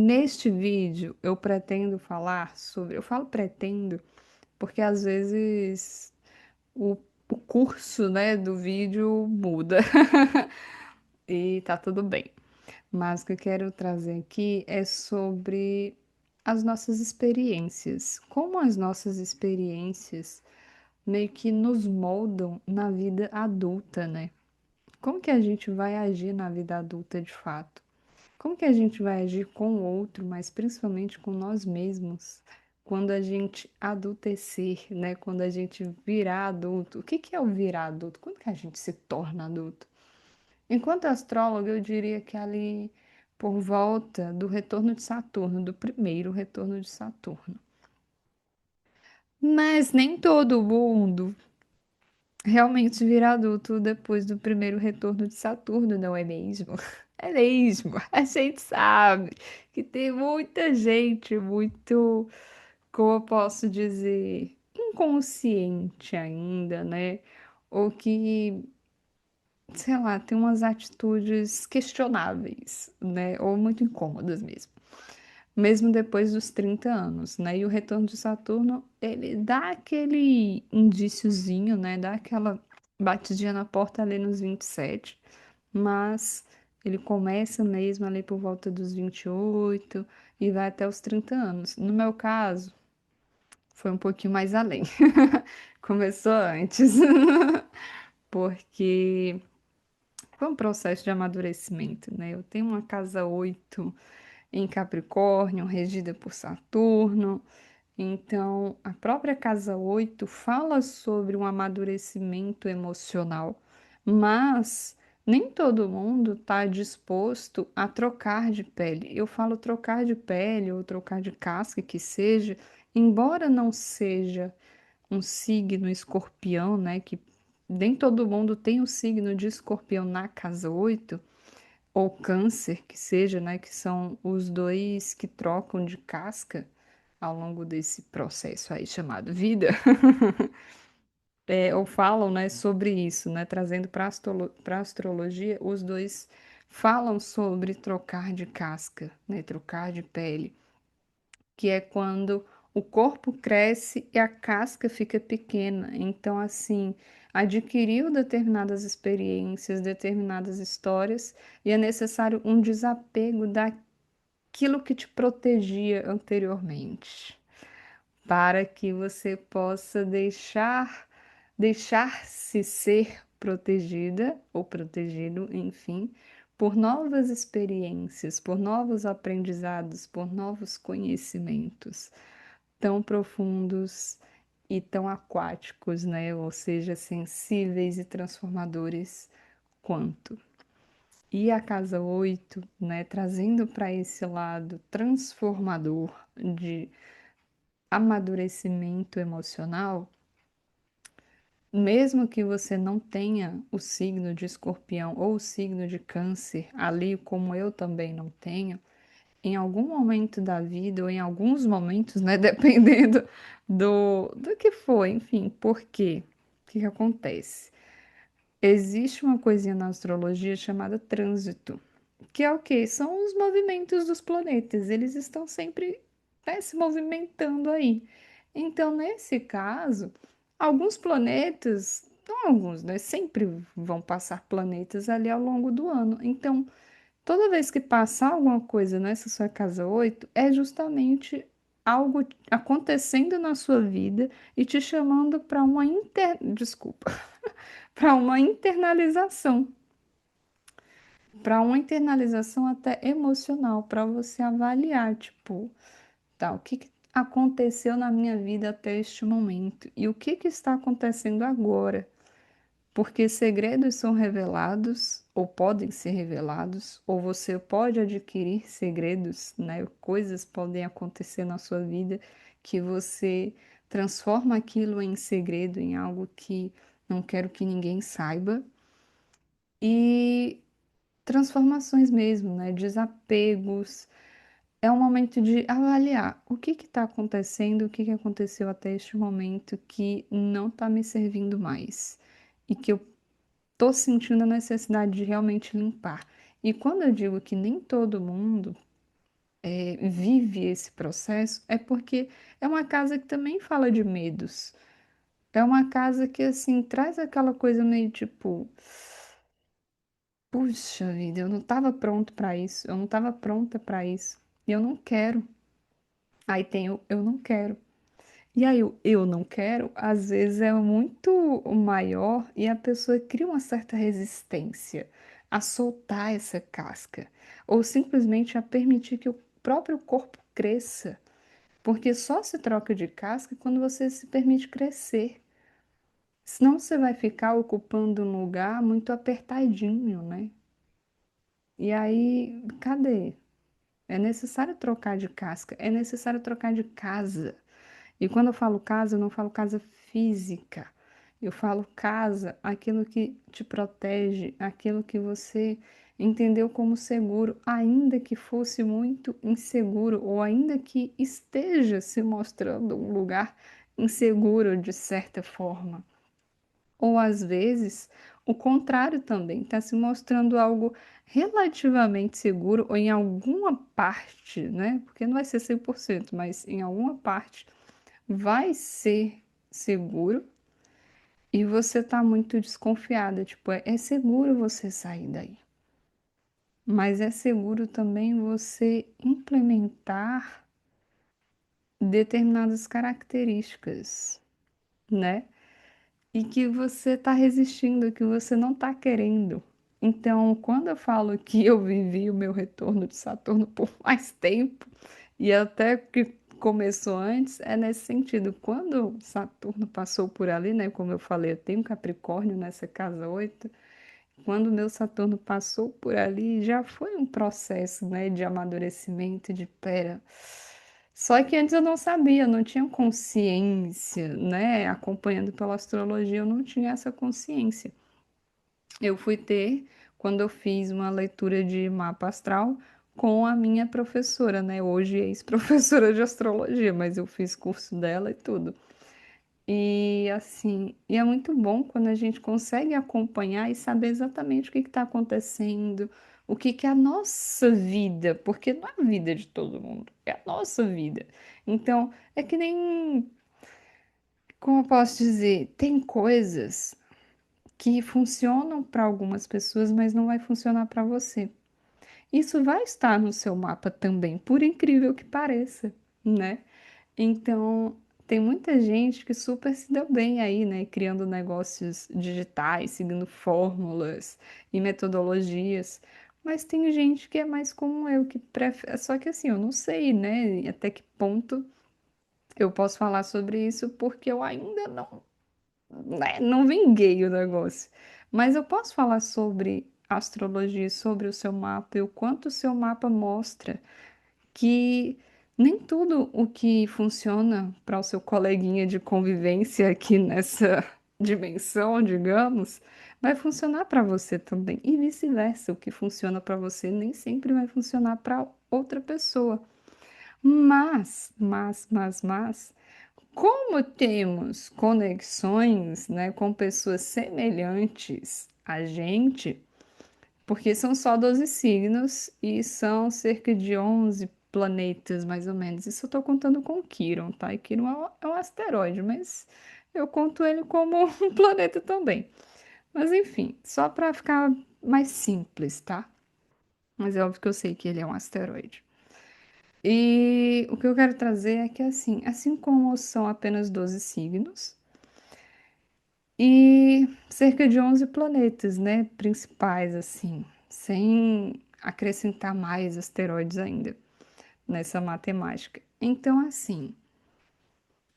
Neste vídeo, eu pretendo falar sobre. Eu falo pretendo porque às vezes o, o curso, né, do vídeo muda e tá tudo bem. Mas o que eu quero trazer aqui é sobre as nossas experiências. Como as nossas experiências meio que nos moldam na vida adulta, né? Como que a gente vai agir na vida adulta de fato? Como que a gente vai agir com o outro, mas principalmente com nós mesmos, quando a gente adultecer, né? Quando a gente virar adulto. O que que é o virar adulto? Quando que a gente se torna adulto? Enquanto astróloga, eu diria que ali por volta do retorno de Saturno, do primeiro retorno de Saturno. Mas nem todo mundo realmente vira adulto depois do primeiro retorno de Saturno, não é mesmo? É mesmo. A gente sabe que tem muita gente muito, como eu posso dizer, inconsciente ainda, né? Ou que, sei lá, tem umas atitudes questionáveis, né? Ou muito incômodas mesmo. Mesmo depois dos 30 anos, né? E o retorno de Saturno, ele dá aquele indíciozinho, né? Dá aquela batidinha na porta ali nos 27, mas ele começa mesmo ali por volta dos 28 e vai até os 30 anos. No meu caso, foi um pouquinho mais além. Começou antes, porque foi um processo de amadurecimento, né? Eu tenho uma casa 8 em Capricórnio, regida por Saturno. Então, a própria casa 8 fala sobre um amadurecimento emocional, mas nem todo mundo está disposto a trocar de pele. Eu falo trocar de pele ou trocar de casca, que seja, embora não seja um signo escorpião, né? Que nem todo mundo tem o signo de escorpião na casa 8 ou câncer, que seja, né? Que são os dois que trocam de casca ao longo desse processo aí chamado vida, ou falam, né, sobre isso, né, trazendo para a astrologia, os dois falam sobre trocar de casca, né, trocar de pele, que é quando o corpo cresce e a casca fica pequena. Então, assim, adquiriu determinadas experiências, determinadas histórias, e é necessário um desapego daquilo que te protegia anteriormente, para que você possa deixar-se ser protegida ou protegido, enfim, por novas experiências, por novos aprendizados, por novos conhecimentos tão profundos e tão aquáticos, né? Ou seja, sensíveis e transformadores quanto. E a casa 8, né, trazendo para esse lado transformador de amadurecimento emocional, mesmo que você não tenha o signo de escorpião ou o signo de câncer ali, como eu também não tenho, em algum momento da vida, ou em alguns momentos, né, dependendo do que for, enfim, por quê? O que que acontece? Existe uma coisinha na astrologia chamada trânsito, que é o quê? São os movimentos dos planetas, eles estão sempre, né, se movimentando aí. Então, nesse caso, alguns planetas, não alguns, né, sempre vão passar planetas ali ao longo do ano. Então, toda vez que passar alguma coisa nessa sua casa 8 é justamente algo acontecendo na sua vida e te chamando para desculpa, para uma internalização até emocional, para você avaliar, tipo, tá, o que que aconteceu na minha vida até este momento e o que que está acontecendo agora? Porque segredos são revelados, ou podem ser revelados, ou você pode adquirir segredos, né? Coisas podem acontecer na sua vida que você transforma aquilo em segredo, em algo que não quero que ninguém saiba. E transformações mesmo, né? Desapegos. É um momento de avaliar o que está acontecendo, o que que aconteceu até este momento que não está me servindo mais e que eu tô sentindo a necessidade de realmente limpar. E quando eu digo que nem todo mundo vive esse processo, é porque é uma casa que também fala de medos. É uma casa que, assim, traz aquela coisa meio tipo, puxa vida, eu não estava pronto para isso, eu não estava pronta para isso, e eu não quero. Aí tem o eu não quero. E aí o eu não quero, às vezes é muito maior e a pessoa cria uma certa resistência a soltar essa casca, ou simplesmente a permitir que o próprio corpo cresça, porque só se troca de casca quando você se permite crescer. Senão você vai ficar ocupando um lugar muito apertadinho, né? E aí, cadê? É necessário trocar de casca, é necessário trocar de casa. E quando eu falo casa, eu não falo casa física. Eu falo casa, aquilo que te protege, aquilo que você entendeu como seguro, ainda que fosse muito inseguro, ou ainda que esteja se mostrando um lugar inseguro de certa forma. Ou às vezes, o contrário também, está se mostrando algo relativamente seguro, ou em alguma parte, né? Porque não vai ser 100%, mas em alguma parte vai ser seguro e você está muito desconfiada. Tipo, é seguro você sair daí, mas é seguro também você implementar determinadas características, né? E que você está resistindo, que você não está querendo. Então, quando eu falo que eu vivi o meu retorno de Saturno por mais tempo, e até que começou antes, é nesse sentido. Quando Saturno passou por ali, né? Como eu falei, eu tenho Capricórnio nessa casa 8. Quando o meu Saturno passou por ali, já foi um processo, né, de amadurecimento, de pera. Só que antes eu não sabia, eu não tinha consciência, né? Acompanhando pela astrologia, eu não tinha essa consciência. Eu fui ter quando eu fiz uma leitura de mapa astral com a minha professora, né? Hoje ex-professora de astrologia, mas eu fiz curso dela e tudo. E assim, e é muito bom quando a gente consegue acompanhar e saber exatamente o que está acontecendo, o que que é a nossa vida, porque não é a vida de todo mundo, é a nossa vida. Então, é que nem, como eu posso dizer, tem coisas que funcionam para algumas pessoas, mas não vai funcionar para você. Isso vai estar no seu mapa também, por incrível que pareça, né? Então, tem muita gente que super se deu bem aí, né? Criando negócios digitais, seguindo fórmulas e metodologias. Mas tem gente que é mais como eu, que prefere. Só que assim, eu não sei, né? Até que ponto eu posso falar sobre isso, porque eu ainda não, né, não vinguei o negócio. Mas eu posso falar sobre astrologia, sobre o seu mapa e o quanto o seu mapa mostra que nem tudo o que funciona para o seu coleguinha de convivência aqui nessa dimensão, digamos, vai funcionar para você também. E vice-versa, o que funciona para você nem sempre vai funcionar para outra pessoa. Mas, como temos conexões, né, com pessoas semelhantes a gente, porque são só 12 signos e são cerca de 11 planetas, mais ou menos. Isso eu tô contando com Quiron, tá? E Quiron é um asteroide, mas eu conto ele como um planeta também. Mas enfim, só para ficar mais simples, tá? Mas é óbvio que eu sei que ele é um asteroide. E o que eu quero trazer é que, assim como são apenas 12 signos, e cerca de 11 planetas, né, principais, assim, sem acrescentar mais asteroides ainda nessa matemática. Então, assim,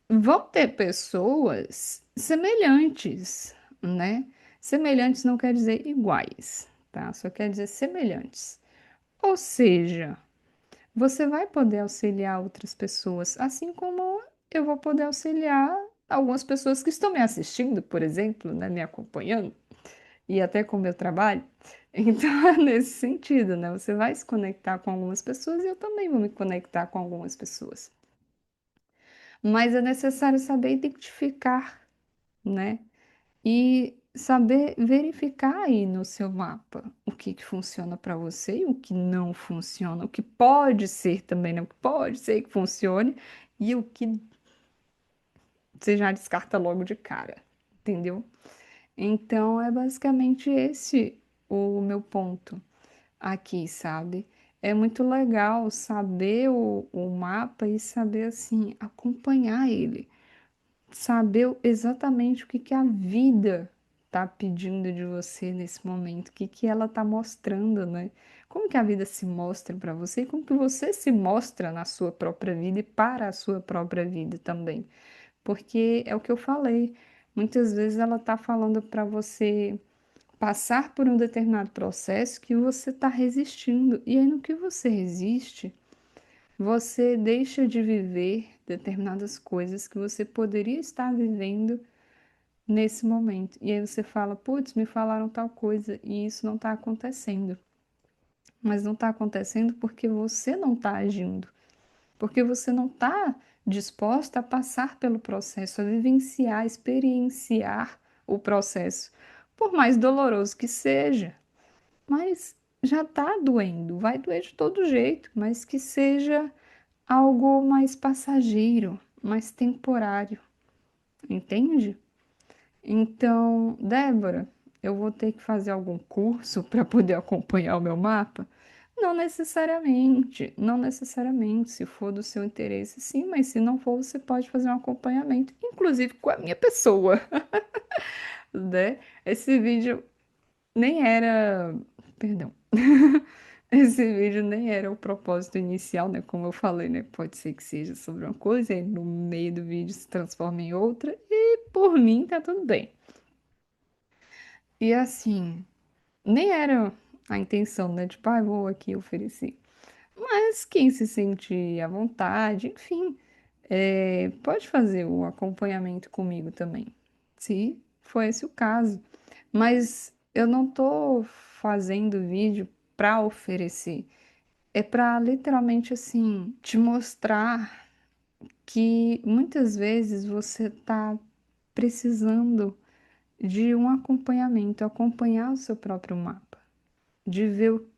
vão ter pessoas semelhantes, né? Semelhantes não quer dizer iguais, tá? Só quer dizer semelhantes. Ou seja, você vai poder auxiliar outras pessoas, assim como eu vou poder auxiliar algumas pessoas que estão me assistindo, por exemplo, né, me acompanhando e até com o meu trabalho. Então, é nesse sentido, né? Você vai se conectar com algumas pessoas e eu também vou me conectar com algumas pessoas. Mas é necessário saber identificar, né? E saber verificar aí no seu mapa o que que funciona para você e o que não funciona, o que pode ser também, né? O que pode ser que funcione e o que você já descarta logo de cara, entendeu? Então é basicamente esse o meu ponto aqui, sabe? É muito legal saber o mapa e saber assim acompanhar ele, saber exatamente o que que a vida tá pedindo de você nesse momento, o que que ela tá mostrando, né? Como que a vida se mostra para você e como que você se mostra na sua própria vida e para a sua própria vida também. Porque é o que eu falei, muitas vezes ela tá falando para você passar por um determinado processo que você está resistindo. E aí, no que você resiste, você deixa de viver determinadas coisas que você poderia estar vivendo nesse momento. E aí você fala, putz, me falaram tal coisa e isso não está acontecendo. Mas não está acontecendo porque você não está agindo, porque você não está disposta a passar pelo processo, a vivenciar, a experienciar o processo, por mais doloroso que seja. Mas já tá doendo, vai doer de todo jeito, mas que seja algo mais passageiro, mais temporário, entende? Então, Débora, eu vou ter que fazer algum curso para poder acompanhar o meu mapa? Não necessariamente, não necessariamente. Se for do seu interesse, sim, mas se não for, você pode fazer um acompanhamento, inclusive com a minha pessoa, né? Esse vídeo nem era. Perdão. Esse vídeo nem era o propósito inicial, né? Como eu falei, né? Pode ser que seja sobre uma coisa e no meio do vídeo se transforma em outra, e por mim tá tudo bem. E assim, nem era a intenção, né? Tipo, ah, vou aqui oferecer. Mas quem se sente à vontade, enfim, pode fazer o acompanhamento comigo também, se for esse o caso. Mas eu não tô fazendo vídeo para oferecer. É para literalmente assim te mostrar que muitas vezes você tá precisando de um acompanhamento, acompanhar o seu próprio mapa, de ver o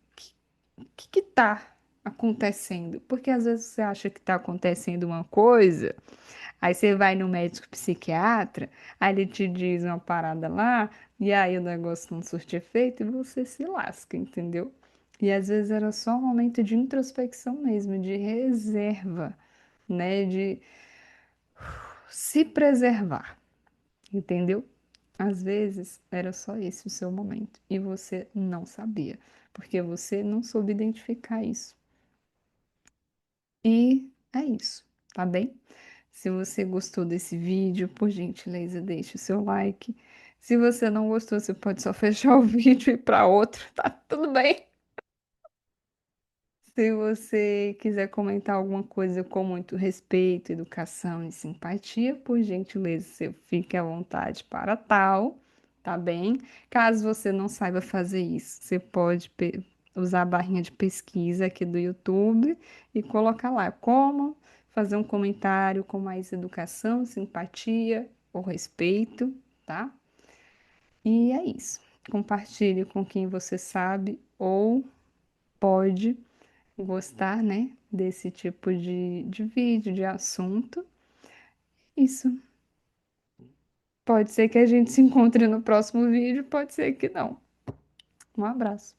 que tá acontecendo. Porque às vezes você acha que tá acontecendo uma coisa. Aí você vai no médico psiquiatra, aí ele te diz uma parada lá, e aí o negócio não surte efeito e você se lasca, entendeu? E às vezes era só um momento de introspecção mesmo, de reserva, né? De se preservar, entendeu? Às vezes era só esse o seu momento e você não sabia, porque você não soube identificar isso. E é isso, tá bem? Se você gostou desse vídeo, por gentileza, deixe o seu like. Se você não gostou, você pode só fechar o vídeo e ir para outro, tá tudo bem? Se você quiser comentar alguma coisa com muito respeito, educação e simpatia, por gentileza, você fique à vontade para tal, tá bem? Caso você não saiba fazer isso, você pode usar a barrinha de pesquisa aqui do YouTube e colocar lá como fazer um comentário com mais educação, simpatia ou respeito, tá? E é isso. Compartilhe com quem você sabe ou pode gostar, né, desse tipo de vídeo, de assunto. Isso. Pode ser que a gente se encontre no próximo vídeo, pode ser que não. Um abraço.